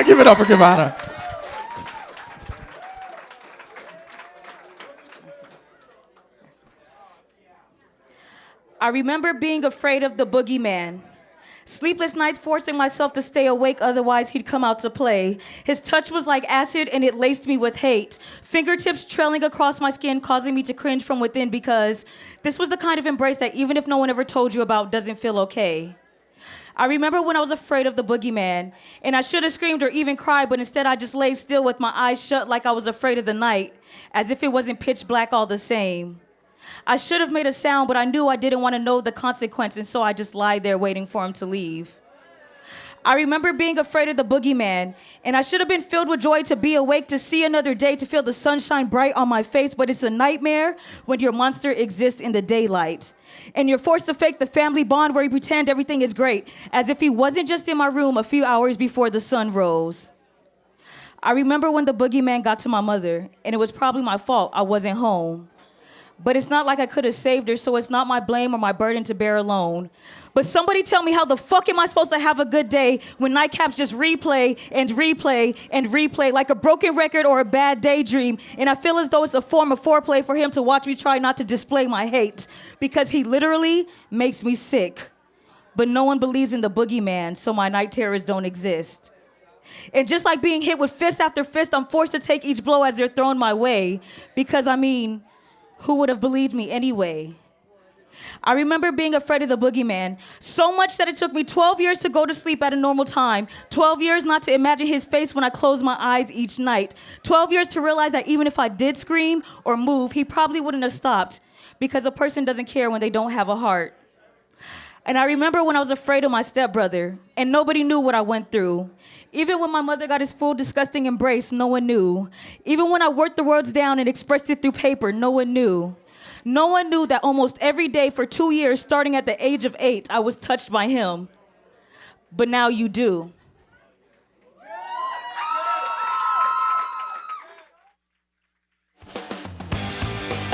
Give it up for Kivana. I remember being afraid of the boogeyman. Sleepless nights forcing myself to stay awake, otherwise he'd come out to play. His touch was like acid and it laced me with hate. Fingertips trailing across my skin, causing me to cringe from within because this was the kind of embrace that even if no one ever told you about, doesn't feel okay. I remember when I was afraid of the boogeyman, and I should have screamed or even cried, but instead I just lay still with my eyes shut like I was afraid of the night, as if it wasn't pitch black all the same. I should have made a sound, but I knew I didn't want to know the consequence, and so I just lied there waiting for him to leave. I remember being afraid of the boogeyman, and I should have been filled with joy to be awake, to see another day, to feel the sunshine bright on my face, but it's a nightmare when your monster exists in the daylight. And you're forced to fake the family bond where you pretend everything is great, as if he wasn't just in my room a few hours before the sun rose. I remember when the boogeyman got to my mother, and it was probably my fault I wasn't home. But it's not like I could have saved her, so it's not my blame or my burden to bear alone. But somebody tell me, how the fuck am I supposed to have a good day when nightcaps just replay and replay and replay like a broken record or a bad daydream? And I feel as though it's a form of foreplay for him to watch me try not to display my hate, because he literally makes me sick. But no one believes in the boogeyman, so my night terrors don't exist. And just like being hit with fist after fist, I'm forced to take each blow as they're thrown my way, because who would have believed me anyway? I remember being afraid of the boogeyman, so much that it took me 12 years to go to sleep at a normal time, 12 years not to imagine his face when I closed my eyes each night, 12 years to realize that even if I did scream or move, he probably wouldn't have stopped, because a person doesn't care when they don't have a heart. And I remember when I was afraid of my stepbrother, and nobody knew what I went through. Even when my mother got his full disgusting embrace, no one knew. Even when I worked the words down and expressed it through paper, no one knew. No one knew that almost every day for 2 years, starting at the age of 8, I was touched by him. But now you do.